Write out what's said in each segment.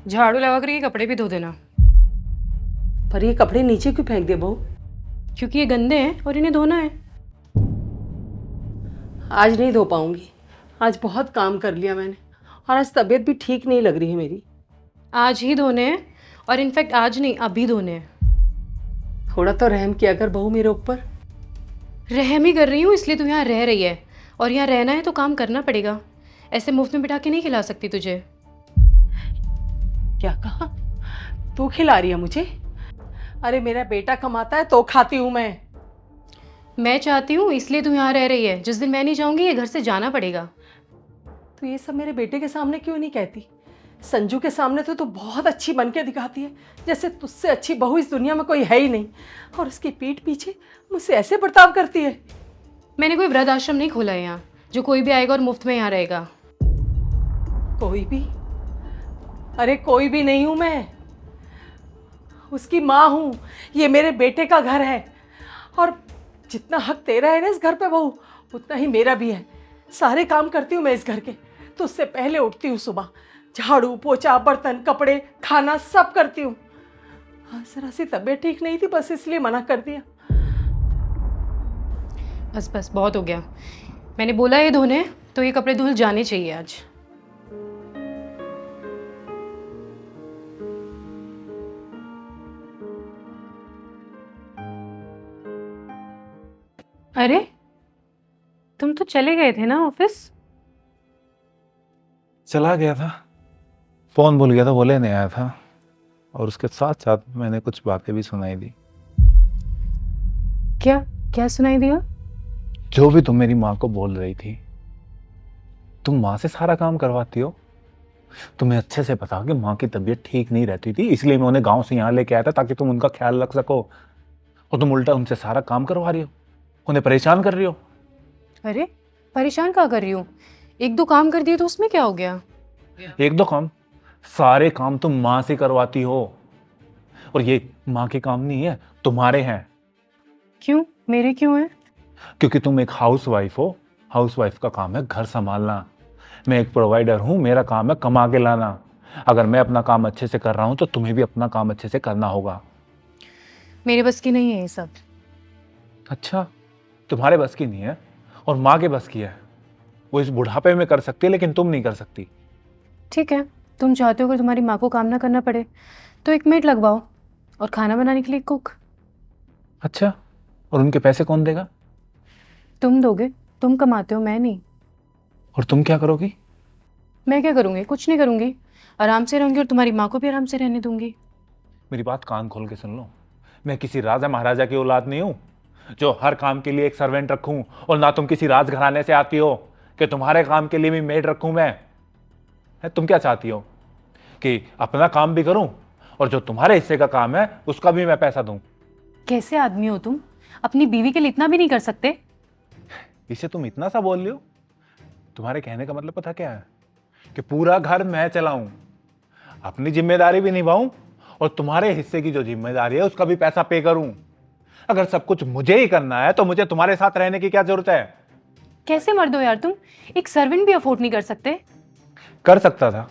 झाड़ू लगा कर ये कपड़े भी धो देना, पर ये कपड़े नीचे क्यों फेंक दे बहू? क्योंकि ये गंदे हैं और इन्हें धोना है। आज नहीं धो पाऊंगी। आज बहुत काम कर लिया मैंने और आज तबीयत भी ठीक नहीं लग रही है मेरी। आज ही धोने हैं, और इनफैक्ट आज नहीं, अभी धोने हैं। थोड़ा तो रहम किया कर बहू मेरे ऊपर। रहम ही कर रही हूँ, इसलिए तू यहाँ रह रही है, और यहाँ रहना है तो काम करना पड़ेगा। ऐसे मुफ्त में बिठा के नहीं खिला सकती तुझे। क्या कहा? तू खिला रही है मुझे? अरे मेरा बेटा कमाता है तो खाती हूँ मैं चाहती हूँ इसलिए तू यहाँ रह रही है। जिस दिन मैं नहीं जाऊँगी ये घर से जाना पड़ेगा। तो ये सब मेरे बेटे के सामने क्यों नहीं कहती? संजू के सामने तो तू बहुत अच्छी बन के दिखाती है, जैसे तुझसे अच्छी बहू इस दुनिया में कोई है ही नहीं, और उसकी पीठ पीछे मुझसे ऐसे बर्ताव करती है। मैंने कोई वृद्ध आश्रम नहीं खोला है यहाँ, जो कोई भी आएगा और मुफ्त में यहाँ रहेगा। कोई भी? अरे कोई भी नहीं हूं मैं, उसकी माँ हूं। ये मेरे बेटे का घर है, और जितना हक तेरा है ना इस घर पे बहू, उतना ही मेरा भी है। सारे काम करती हूँ मैं इस घर के। तो उससे पहले उठती हूँ सुबह, झाड़ू पोछा बर्तन कपड़े खाना सब करती हूँ। आज जरा सी तबीयत ठीक नहीं थी, बस इसलिए मना कर दिया। बस बस बहुत हो गया। मैंने बोला ये धोने हैं, तो ये कपड़े धुल जाने चाहिए आज। अरे तुम तो चले गए थे ना ऑफिस? चला गया था, फोन भूल गया था, वो लेने आया था, और उसके साथ साथ मैंने कुछ बातें भी सुनाई दी। क्या क्या सुनाई दिया? जो भी तुम मेरी माँ को बोल रही थी। तुम माँ से सारा काम करवाती हो। तुम्हें अच्छे से पता कि माँ की तबीयत ठीक नहीं रहती थी, इसलिए मैं उन्हें गांव से यहाँ लेके आया था ताकि तुम उनका ख्याल रख सको, और तुम उल्टा उनसे सारा काम करवा रही हो, उन्हें परेशान कर रही हो। अरे परेशान क्या कर रही हूँ? एक दो काम कर दिए तो उसमें क्या हो गया? एक दो काम? सारे काम तुम माँ से करवाती हो, और ये माँ के काम नहीं है, तुम्हारे हैं। क्यों? मेरे क्यों है? क्योंकि तुम एक हाउसवाइफ हो। हाउसवाइफ का काम है घर संभालना। मैं एक प्रोवाइडर हूं, मेरा काम है कमा के लाना। अगर मैं अपना काम अच्छे से कर रहा हूं तो तुम्हें भी अपना काम अच्छे से करना होगा। मेरे बस की नहीं है ये सब। अच्छा, तुम्हारे बस की नहीं है और माँ के बस की है। वो इस बुढ़ापे में कर सकती है, लेकिन तुम नहीं कर सकती। ठीक है, तुम चाहते हो अगर तुम्हारी माँ को काम ना करना पड़े तो एक मेड लगवाओ, और खाना बनाने के लिए कुक। अच्छा, और उनके पैसे कौन देगा? तुम दोगे, तुम कमाते हो, मैं नहीं। और तुम क्या करोगी? मैं क्या करूँगी? कुछ नहीं करूँगी, आराम से रहूँगी और तुम्हारी माँ को भी आराम से रहने दूंगी। मेरी बात कान खोल के सुन लो। मैं किसी राजा महाराजा की औलाद नहीं हूं जो हर काम के लिए एक सर्वेंट रखूं, और ना तुम किसी राजघराने से आती हो कि तुम्हारे काम के लिए भी मेड रखूं मैं। तुम क्या चाहती हो कि अपना काम भी करूं और जो तुम्हारे हिस्से का काम है उसका भी मैं पैसा दूं? कैसे आदमी हो तुम? अपनी बीवी के लिए इतना भी नहीं कर सकते? इसे तुम इतना सा बोल रही हो? तुम्हारे कहने का मतलब पता क्या है? कि पूरा घर मैं चलाऊं, अपनी जिम्मेदारी भी निभाऊं, और तुम्हारे हिस्से की जो जिम्मेदारी है उसका भी पैसा पे करूं। अगर सब कुछ मुझे ही करना है तो मुझे तुम्हारे साथ रहने की क्या जरूरत है? कैसे मर्द हो यार तुम? एक सर्वेंट भी अफोर्ड नहीं कर सकते? कर सकता था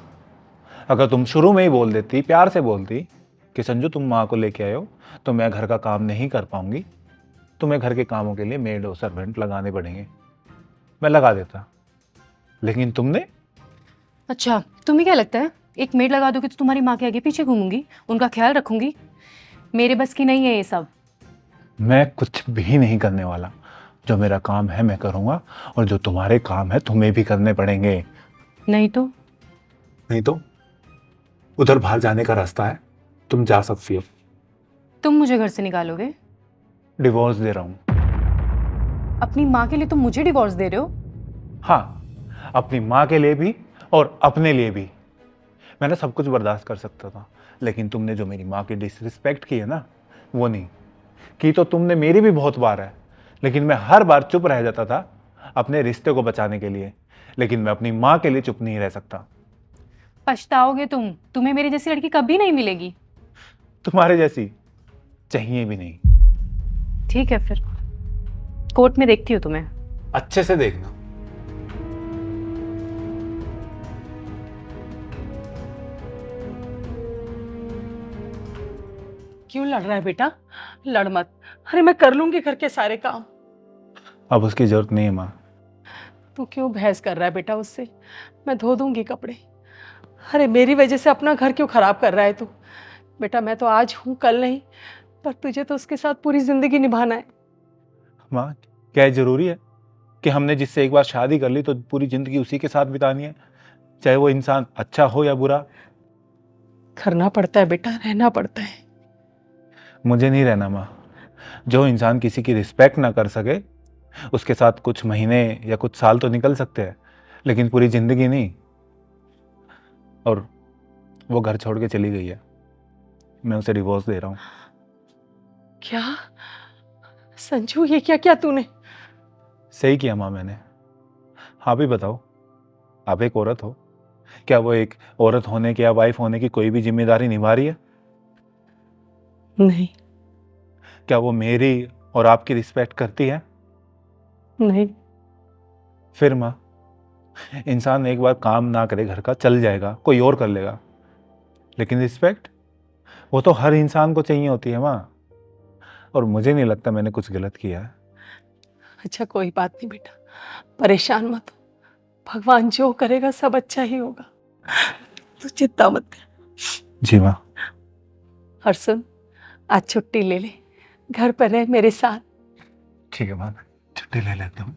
अगर तुम शुरू में ही बोल देती, प्यार से बोलती कि संजू तुम माँ को लेके आए हो तो मैं घर का काम नहीं कर पाऊंगी, तुम्हें घर के कामों के लिए मेड और सर्वेंट लगाने पड़ेंगे, मैं लगा देता। लेकिन तुमने। अच्छा, तुम्हें क्या लगता है एक मेड लगा दोगे तो तुम्हारी माँ के आगे पीछे घूमूंगी, उनका ख्याल रखूंगी? मेरे बस की नहीं है ये सब। मैं कुछ भी नहीं करने वाला। जो मेरा काम है मैं करूंगा, और जो तुम्हारे काम है तुम्हें भी करने पड़ेंगे। नहीं तो? नहीं तो उधर बाहर जाने का रास्ता है, तुम जा सकती हो। तुम मुझे घर से निकालोगे? डिवोर्स दे रहा हूं। अपनी माँ के लिए तुम मुझे डिवोर्स दे रहे हो? हाँ, अपनी माँ के लिए भी और अपने लिए भी। मैं ना सब कुछ बर्दाश्त कर सकता था, लेकिन तुमने जो मेरी माँ की डिसरिस्पेक्ट की है ना, वो नहीं की। तो तुमने मेरी भी बहुत बार है, लेकिन मैं हर बार चुप रह जाता था अपने रिश्ते को बचाने के लिए। लेकिन मैं अपनी माँ के लिए चुप नहीं रह सकता। पछताओगे तुम। तुम्हें मेरी जैसी लड़की कभी नहीं मिलेगी। तुम्हारे जैसी चाहिए भी नहीं। ठीक है फिर, कोर्ट में देखती हूँ तुम्हें। अच्छे से देखना। क्यों लड़ रहा है बेटा? लड़ मत। अरे मैं कर लूंगी घर के सारे काम। अब उसकी जरूरत नहीं है माँ। तू क्यों बहस कर रहा है बेटा उससे? मैं धो दूंगी कपड़े। अरे मेरी वजह से अपना घर क्यों खराब कर रहा है तू? बेटा मैं तो आज हूँ कल नहीं, पर तुझे तो उसके साथ पूरी जिंदगी निभाना है। माँ, क्या ये जरूरी है कि हमने जिससे एक बार शादी कर ली तो पूरी जिंदगी उसी के साथ बितानी है, चाहे वो इंसान अच्छा हो या बुरा? करना पड़ता है बेटा, रहना पड़ता है। मुझे नहीं रहना माँ। जो इंसान किसी की रिस्पेक्ट ना कर सके उसके साथ कुछ महीने या कुछ साल तो निकल सकते हैं, लेकिन पूरी जिंदगी नहीं। और वो घर छोड़ के चली गई है, मैं उसे डिवोर्स दे रहा हूँ। क्या संजू, ये क्या किया तूने? सही किया माँ मैंने। आप ही बताओ, आप एक औरत हो, क्या वो एक औरत होने की या वाइफ होने की कोई भी जिम्मेदारी निभा रही है? नहीं। क्या वो मेरी और आपकी रिस्पेक्ट करती है? नहीं। फिर माँ, इंसान एक बार काम ना करे घर का चल जाएगा, कोई और कर लेगा, लेकिन रिस्पेक्ट वो तो हर इंसान को चाहिए होती है माँ। और मुझे नहीं लगता मैंने कुछ गलत किया है। अच्छा कोई बात नहीं बेटा, परेशान मत हो। भगवान जो करेगा सब अच्छा ही होगा। तू चिंता मत कर। जी माँ। और सुन, आज छुट्टी ले ले, घर पर रह मेरे साथ। ठीक है माँ, छुट्टी ले लेता हूँ।